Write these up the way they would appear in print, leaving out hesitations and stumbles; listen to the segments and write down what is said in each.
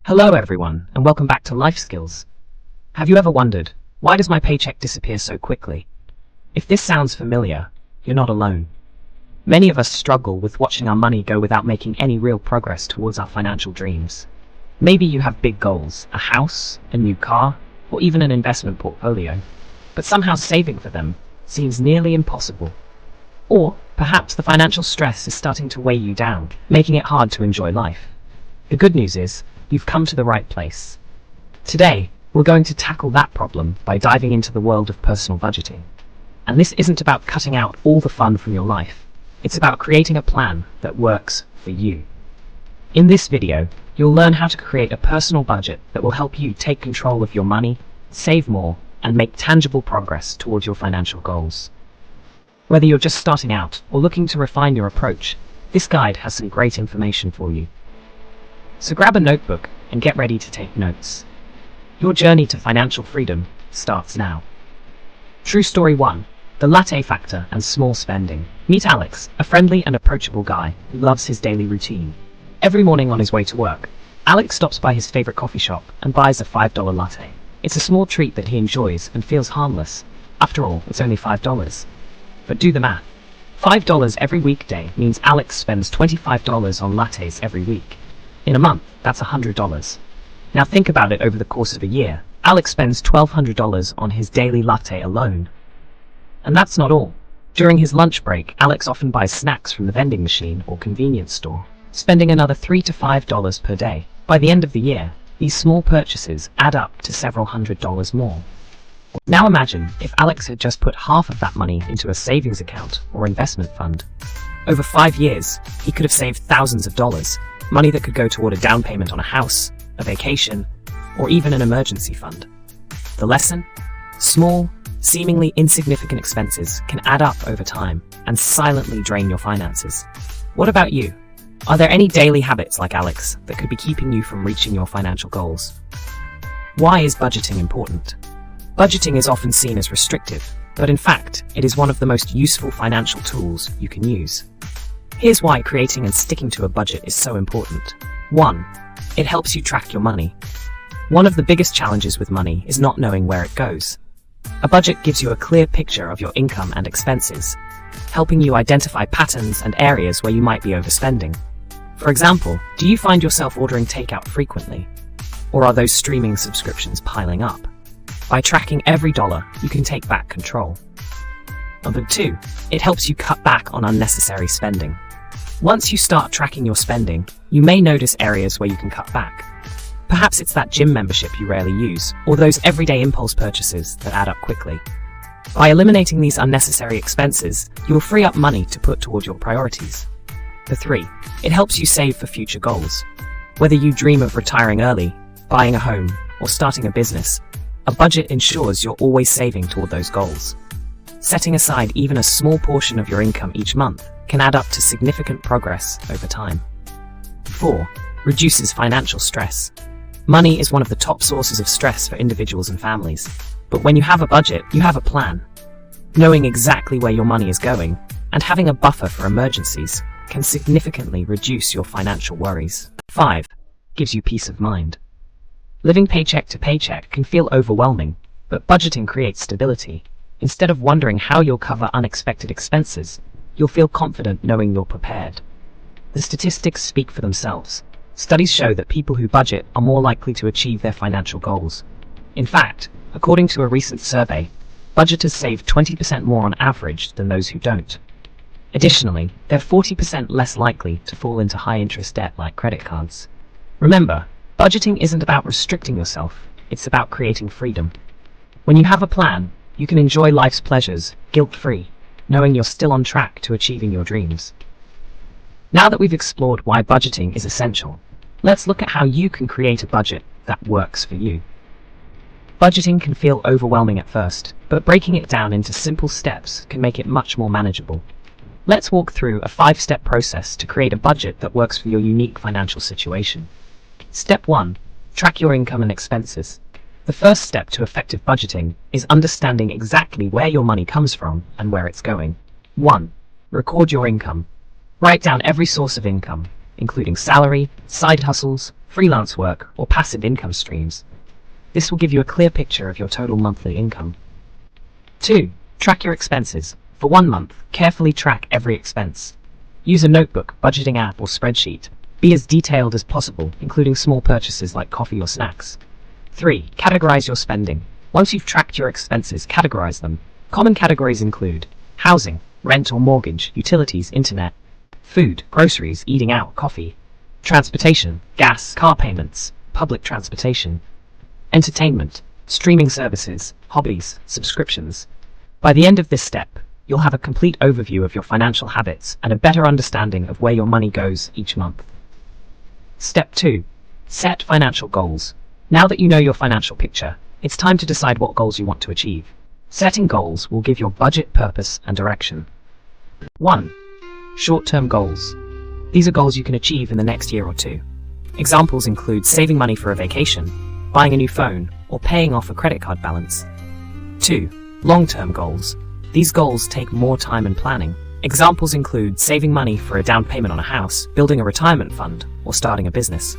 Hello everyone, and welcome back to Life Skills. Have you ever wondered, why does my paycheck disappear so quickly? If this sounds familiar, you're not alone. Many of us struggle with watching our money go without making any real progress towards our financial dreams. Maybe you have big goals, a house, a new car, or even an investment portfolio, but somehow saving for them seems nearly impossible. Or perhaps the financial stress is starting to weigh you down, making it hard to enjoy life. The good news is, you've come to the right place. Today, we're going to tackle that problem by diving into the world of personal budgeting. And this isn't about cutting out all the fun from your life. It's about creating a plan that works for you. In this video, you'll learn how to create a personal budget that will help you take control of your money, save more, and make tangible progress towards your financial goals. Whether you're just starting out or looking to refine your approach, this guide has some great information for you. So grab a notebook and get ready to take notes. Your journey to financial freedom starts now. True story 1. The latte factor and small spending. Meet Alex, a friendly and approachable guy who loves his daily routine. Every morning on his way to work, Alex stops by his favorite coffee shop and buys a $5 latte. It's a small treat that he enjoys and feels harmless. After all, it's only $5. But do the math. $5 every weekday means Alex spends $25 on lattes every week. In a month, that's $100. Now think about it over the course of a year. Alex spends $1,200 on his daily latte alone. And that's not all. During his lunch break, Alex often buys snacks from the vending machine or convenience store, spending another $3 to $5 per day. By the end of the year, these small purchases add up to several $100s more. Now imagine if Alex had just put half of that money into a savings account or investment fund. Over 5 years, he could have saved thousands of dollars. Money that could go toward a down payment on a house, a vacation, or even an emergency fund. The lesson? Small, seemingly insignificant expenses can add up over time and silently drain your finances. What about you? Are there any daily habits like Alex that could be keeping you from reaching your financial goals? Why is budgeting important? Budgeting is often seen as restrictive, but in fact, it is one of the most useful financial tools you can use. Here's why creating and sticking to a budget is so important. 1. It helps you track your money. One of the biggest challenges with money is not knowing where it goes. A budget gives you a clear picture of your income and expenses, helping you identify patterns and areas where you might be overspending. For example, do you find yourself ordering takeout frequently? Or are those streaming subscriptions piling up? By tracking every dollar, you can take back control. Number 2, it helps you cut back on unnecessary spending. Once you start tracking your spending, you may notice areas where you can cut back. Perhaps it's that gym membership you rarely use, or those everyday impulse purchases that add up quickly. By eliminating these unnecessary expenses, you'll free up money to put toward your priorities. Number 3, it helps you save for future goals. Whether you dream of retiring early, buying a home, or starting a business, a budget ensures you're always saving toward those goals. Setting aside even a small portion of your income each month can add up to significant progress over time. 4. Reduces financial stress. Money is one of the top sources of stress for individuals and families. But when you have a budget, you have a plan. Knowing exactly where your money is going and having a buffer for emergencies can significantly reduce your financial worries. 5. Gives you peace of mind. Living paycheck to paycheck can feel overwhelming, but budgeting creates stability. Instead of wondering how you'll cover unexpected expenses, you'll feel confident knowing you're prepared. The statistics speak for themselves. Studies show that people who budget are more likely to achieve their financial goals. In fact, according to a recent survey, budgeters save 20% more on average than those who don't. Additionally, they're 40% less likely to fall into high-interest debt like credit cards. Remember, budgeting isn't about restricting yourself, it's about creating freedom. When you have a plan, you can enjoy life's pleasures, guilt-free, knowing you're still on track to achieving your dreams. Now that we've explored why budgeting is essential, let's look at how you can create a budget that works for you. Budgeting can feel overwhelming at first, but breaking it down into simple steps can make it much more manageable. Let's walk through a 5-step process to create a budget that works for your unique financial situation. Step 1. Track your income and expenses. The first step to effective budgeting is understanding exactly where your money comes from and where it's going. 1. Record your income. Write down every source of income, including salary, side hustles, freelance work, or passive income streams. This will give you a clear picture of your total monthly income. 2. Track your expenses. For 1 month, carefully track every expense. Use a notebook, budgeting app, or spreadsheet. Be as detailed as possible, including small purchases like coffee or snacks. 3. Categorize your spending. Once you've tracked your expenses, categorize them. Common categories include housing, rent or mortgage, utilities, internet, food, groceries, eating out, coffee, transportation, gas, car payments, public transportation, entertainment, streaming services, hobbies, subscriptions. By the end of this step, you'll have a complete overview of your financial habits and a better understanding of where your money goes each month. Step 2. Set financial goals. Now that you know your financial picture, it's time to decide what goals you want to achieve. Setting goals will give your budget purpose and direction. 1. Short-term goals. These are goals you can achieve in the next year or two. Examples include saving money for a vacation, buying a new phone, or paying off a credit card balance. 2. Long-term goals. These goals take more time and planning. Examples include saving money for a down payment on a house, building a retirement fund, or starting a business.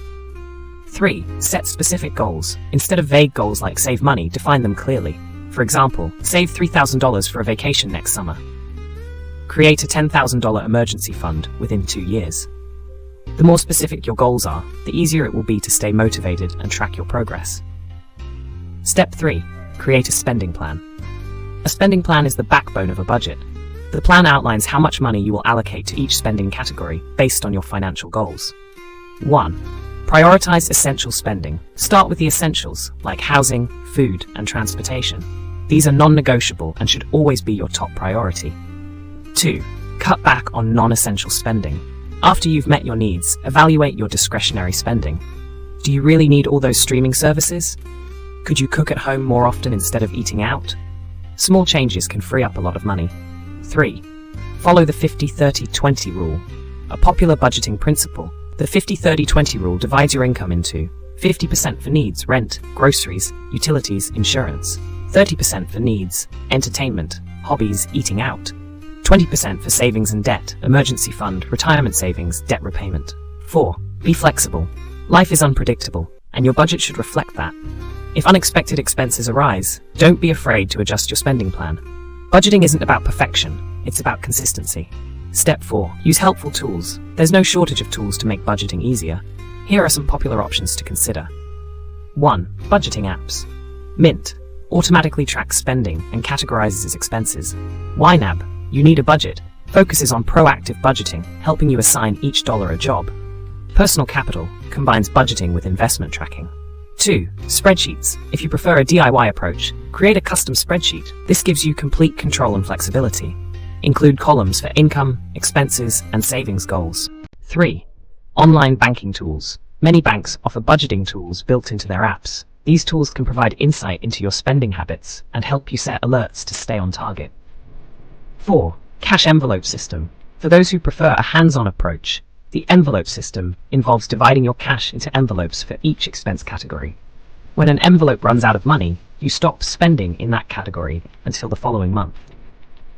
3. Set specific goals. Instead of vague goals like save money, define them clearly. For example, save $3,000 for a vacation next summer. Create a $10,000 emergency fund within 2 years. The more specific your goals are, the easier it will be to stay motivated and track your progress. Step 3. Create a spending plan. A spending plan is the backbone of a budget. The plan outlines how much money you will allocate to each spending category based on your financial goals. 1. Prioritize essential spending. Start with the essentials, like housing, food, and transportation. These are non-negotiable and should always be your top priority. 2. Cut back on non-essential spending. After you've met your needs, evaluate your discretionary spending. Do you really need all those streaming services? Could you cook at home more often instead of eating out? Small changes can free up a lot of money. 3. Follow the 50-30-20 rule. A popular budgeting principle, the 50-30-20 rule divides your income into 50% for needs, rent, groceries, utilities, insurance, 30% for needs, entertainment, hobbies, eating out, 20% for savings and debt, emergency fund, retirement savings, debt repayment. 4. Be flexible. Life is unpredictable, and your budget should reflect that. If unexpected expenses arise, don't be afraid to adjust your spending plan. Budgeting isn't about perfection, it's about consistency. Step 4. Use helpful tools. There's no shortage of tools to make budgeting easier. Here are some popular options to consider. 1. Budgeting apps. Mint automatically tracks spending and categorizes expenses. YNAB, You Need a Budget, focuses on proactive budgeting, helping you assign each dollar a job. Personal Capital combines budgeting with investment tracking. 2. Spreadsheets. If you prefer a DIY approach, create a custom spreadsheet. This gives you complete control and flexibility. Include columns for income, expenses, and savings goals. 3. Online banking tools. Many banks offer budgeting tools built into their apps. These tools can provide insight into your spending habits and help you set alerts to stay on target. 4. Cash envelope system. For those who prefer a hands-on approach, the envelope system involves dividing your cash into envelopes for each expense category. When an envelope runs out of money, you stop spending in that category until the following month.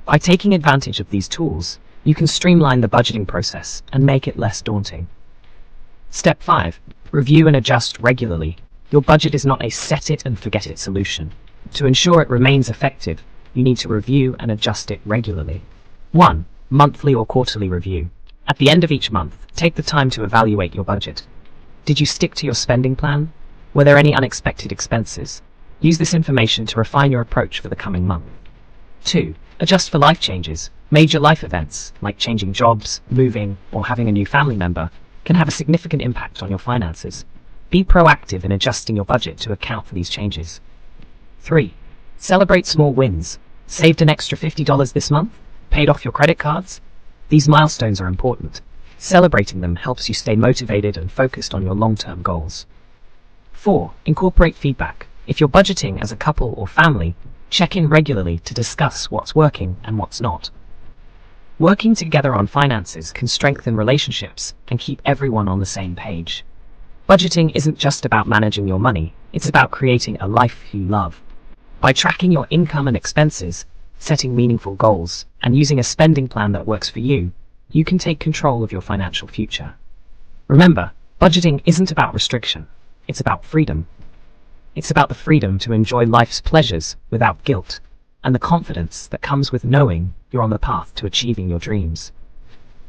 By taking advantage of these tools, you can streamline the budgeting process and make it less daunting. Step 5. Review and adjust regularly. Your budget is not a set-it-and-forget-it solution. To ensure it remains effective, you need to review and adjust it regularly. 1. Monthly or quarterly review. At the end of each month, take the time to evaluate your budget. Did you stick to your spending plan? Were there any unexpected expenses? Use this information to refine your approach for the coming month. 2. Adjust for life changes. Major life events, like changing jobs, moving, or having a new family member, can have a significant impact on your finances. Be proactive in adjusting your budget to account for these changes. 3. Celebrate small wins. Saved an extra $50 this month? Paid off your credit cards? These milestones are important. Celebrating them helps you stay motivated and focused on your long-term goals. 4. Incorporate feedback. If you're budgeting as a couple or family, check in regularly to discuss what's working and what's not. Working together on finances can strengthen relationships and keep everyone on the same page. Budgeting isn't just about managing your money, it's about creating a life you love. By tracking your income and expenses, setting meaningful goals, and using a spending plan that works for you, you can take control of your financial future. Remember, Budgeting isn't about restriction, it's about freedom. It's about the freedom to enjoy life's pleasures without guilt, and the confidence that comes with knowing you're on the path to achieving your dreams.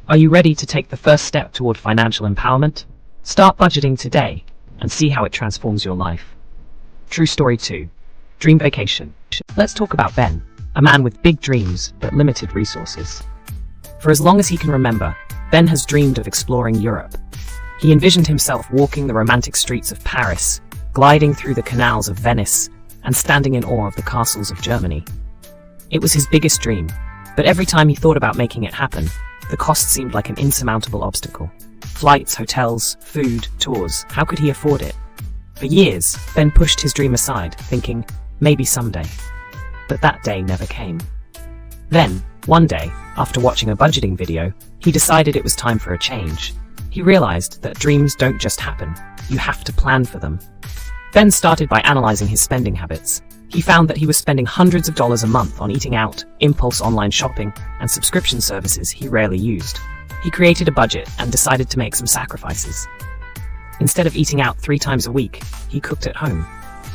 Are you ready to take the first step toward financial empowerment? Start budgeting today and see how it transforms your life. True story 2. Dream vacation. Let's talk about Ben, a man with big dreams but limited resources. For as long as he can remember, Ben has dreamed of exploring Europe. He envisioned himself walking the romantic streets of Paris, gliding through the canals of Venice, and standing in awe of the castles of Germany. It was his biggest dream, but every time he thought about making it happen, the cost seemed like an insurmountable obstacle. Flights, hotels, food, tours, how could he afford it? For years, Ben pushed his dream aside, thinking, maybe someday. But that day never came. Then, one day, after watching a budgeting video, he decided it was time for a change. He realized that dreams don't just happen, you have to plan for them. Ben started by analyzing his spending habits. He found that he was spending hundreds of dollars a month on eating out, impulse online shopping, and subscription services he rarely used. He created a budget and decided to make some sacrifices. Instead of eating out 3 times a week, he cooked at home.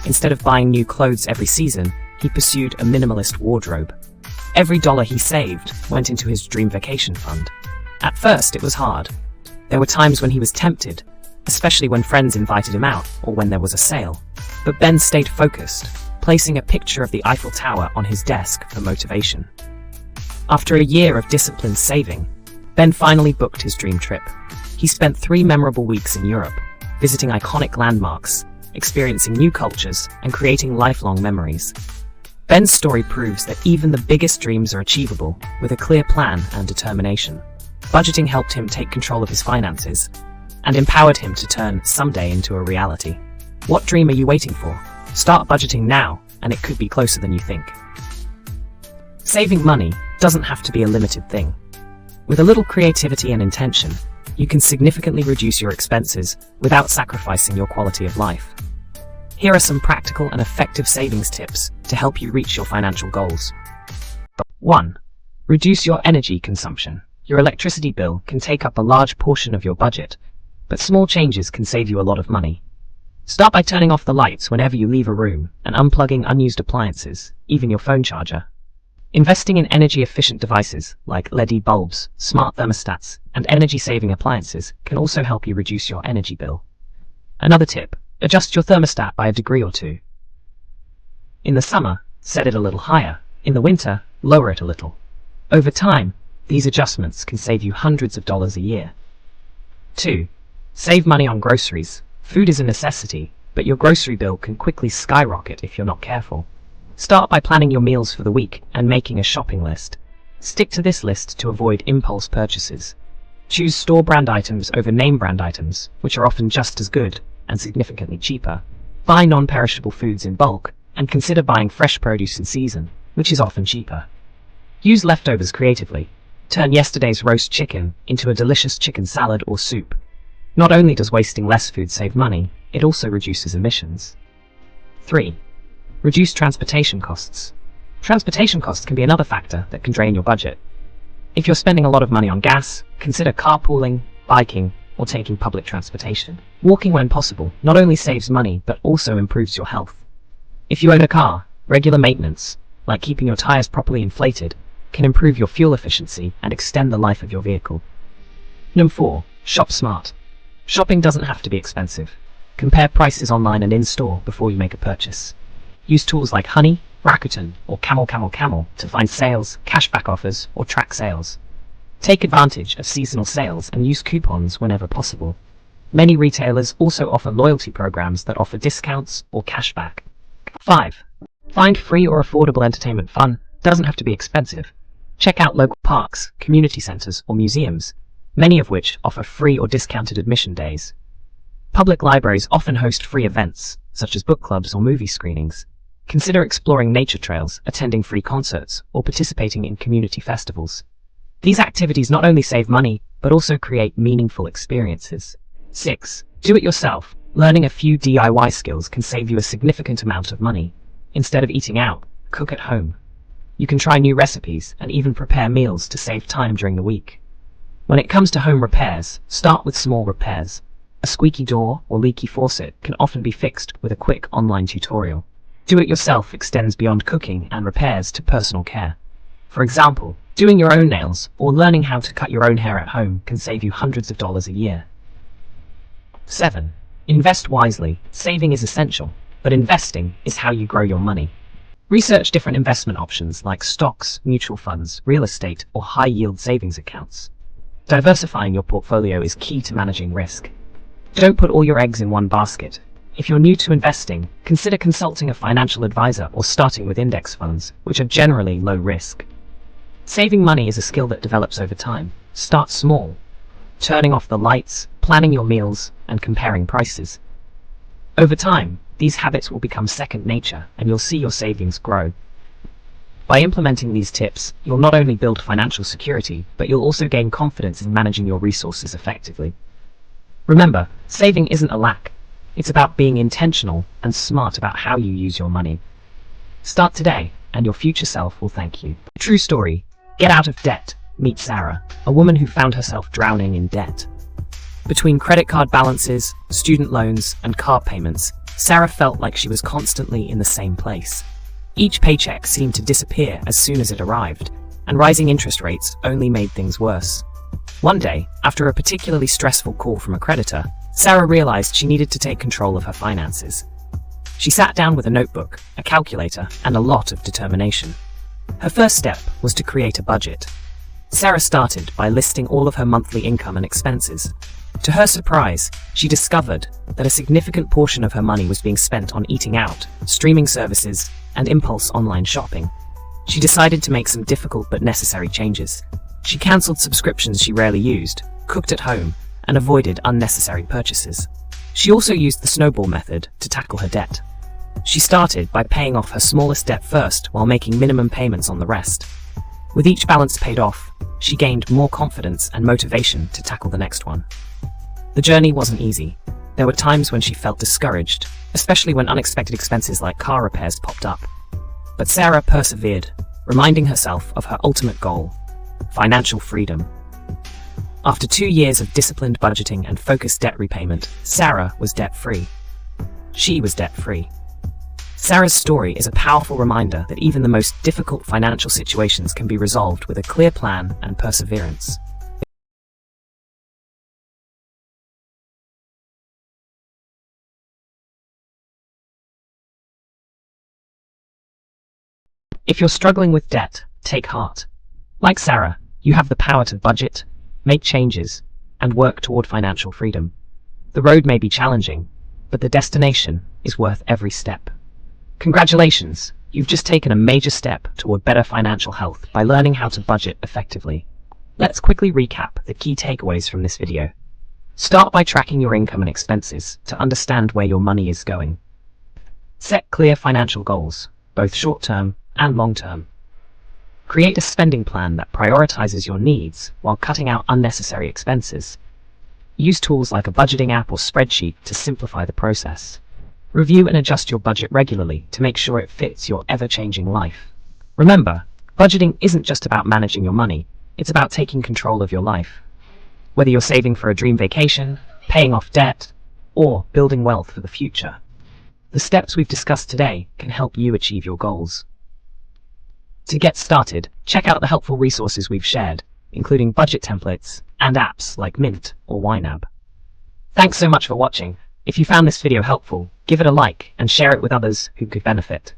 Instead of buying new clothes every season, he pursued a minimalist wardrobe. Every dollar he saved went into his dream vacation fund. At first, it was hard. There were times when he was tempted, especially when friends invited him out or when there was a sale. But Ben stayed focused, placing a picture of the Eiffel Tower on his desk for motivation. After a year of disciplined saving, Ben finally booked his dream trip. He spent 3 memorable weeks in Europe, visiting iconic landmarks, experiencing new cultures, and creating lifelong memories. Ben's story proves that even the biggest dreams are achievable with a clear plan and determination. Budgeting helped him take control of his finances and empowered him to turn someday into a reality. What dream are you waiting for? Start budgeting now, and it could be closer than you think. Saving money doesn't have to be a limited thing. With a little creativity and intention, you can significantly reduce your expenses without sacrificing your quality of life. Here are some practical and effective savings tips to help you reach your financial goals. 1. Reduce your energy consumption. Your electricity bill can take up a large portion of your budget, but small changes can save you a lot of money. Start by turning off the lights whenever you leave a room and unplugging unused appliances, even your phone charger. Investing in energy-efficient devices like LED bulbs, smart thermostats, and energy-saving appliances can also help you reduce your energy bill. Another tip, adjust your thermostat by a degree or 2. In the summer, set it a little higher. In the winter, lower it a little. Over time, these adjustments can save you hundreds of dollars a year. 2. Save money on groceries. Food is a necessity, but your grocery bill can quickly skyrocket if you're not careful. Start by planning your meals for the week and making a shopping list. Stick to this list to avoid impulse purchases. Choose store brand items over name brand items, which are often just as good and significantly cheaper. Buy non-perishable foods in bulk and consider buying fresh produce in season, which is often cheaper. Use leftovers creatively. Turn yesterday's roast chicken into a delicious chicken salad or soup. Not only does wasting less food save money, it also reduces emissions. 3. Reduce transportation costs. Transportation costs can be another factor that can drain your budget. If you're spending a lot of money on gas, consider carpooling, biking, or taking public transportation. Walking when possible not only saves money but also improves your health. If you own a car, regular maintenance, like keeping your tires properly inflated, can improve your fuel efficiency and extend the life of your vehicle. Number 4. Shop smart. Shopping doesn't have to be expensive. Compare prices online and in-store before you make a purchase. Use tools like Honey, Rakuten, or Camel to find sales, cashback offers, or track sales. Take advantage of seasonal sales and use coupons whenever possible. Many retailers also offer loyalty programs that offer discounts or cashback. 5. Find free or affordable entertainment fun. Doesn't have to be expensive. Check out local parks, community centers, or museums, many of which offer free or discounted admission days. Public libraries often host free events, such as book clubs or movie screenings. Consider exploring nature trails, attending free concerts, or participating in community festivals. These activities not only save money, but also create meaningful experiences. 6. Do it yourself. Learning a few DIY skills can save you a significant amount of money. Instead of eating out, cook at home. You can try new recipes and even prepare meals to save time during the week. When it comes to home repairs, start with small repairs. A squeaky door or leaky faucet can often be fixed with a quick online tutorial. Do-it-yourself extends beyond cooking and repairs to personal care. For example, doing your own nails or learning how to cut your own hair at home can save you hundreds of dollars a year. 7. Invest wisely. Saving is essential, but investing is how you grow your money. Research different investment options like stocks, mutual funds, real estate, or high-yield savings accounts. Diversifying your portfolio is key to managing risk. Don't put all your eggs in one basket. If you're new to investing, consider consulting a financial advisor or starting with index funds, which are generally low risk. Saving money is a skill that develops over time. Start small, turning off the lights, planning your meals, and comparing prices. Over time, these habits will become second nature, and you'll see your savings grow. By implementing these tips, you'll not only build financial security, but you'll also gain confidence in managing your resources effectively. Remember, saving isn't a lack. It's about being intentional and smart about how you use your money. Start today, and your future self will thank you. True story. Get out of debt. Meet Sarah, a woman who found herself drowning in debt. Between credit card balances, student loans, and car payments, Sarah felt like she was constantly in the same place. Each paycheck seemed to disappear as soon as it arrived, and rising interest rates only made things worse. One day, after a particularly stressful call from a creditor, Sarah realized she needed to take control of her finances. She sat down with a notebook, a calculator, and a lot of determination. Her first step was to create a budget. Sarah started by listing all of her monthly income and expenses. To her surprise, she discovered that a significant portion of her money was being spent on eating out, streaming services, and impulse online shopping. She decided to make some difficult but necessary changes. She cancelled subscriptions she rarely used, cooked at home, and avoided unnecessary purchases. She also used the snowball method to tackle her debt. She started by paying off her smallest debt first while making minimum payments on the rest. With each balance paid off, she gained more confidence and motivation to tackle the next one. The journey wasn't easy. There were times when she felt discouraged, especially when unexpected expenses like car repairs popped up. But Sarah persevered, reminding herself of her ultimate goal: financial freedom. After 2 years of disciplined budgeting and focused debt repayment, Sarah was debt-free. She was debt-free. Sarah's story is a powerful reminder that even the most difficult financial situations can be resolved with a clear plan and perseverance. If you're struggling with debt, take heart. Like Sarah, you have the power to budget, make changes, and work toward financial freedom. The road may be challenging, but the destination is worth every step. Congratulations, you've just taken a major step toward better financial health by learning how to budget effectively. Let's quickly recap the key takeaways from this video. Start by tracking your income and expenses to understand where your money is going. Set clear financial goals, both short-term and long-term. Create a spending plan that prioritizes your needs while cutting out unnecessary expenses. Use tools like a budgeting app or spreadsheet to simplify the process. Review and adjust your budget regularly to make sure it fits your ever-changing life. Remember, budgeting isn't just about managing your money, it's about taking control of your life. Whether you're saving for a dream vacation, paying off debt, or building wealth for the future, the steps we've discussed today can help you achieve your goals. To get started, check out the helpful resources we've shared, including budget templates and apps like Mint or YNAB. Thanks so much for watching. If you found this video helpful, give it a like and share it with others who could benefit.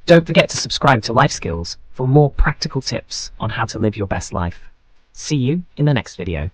Don't forget to subscribe to Life Skills for more practical tips on how to live your best life. See you in the next video.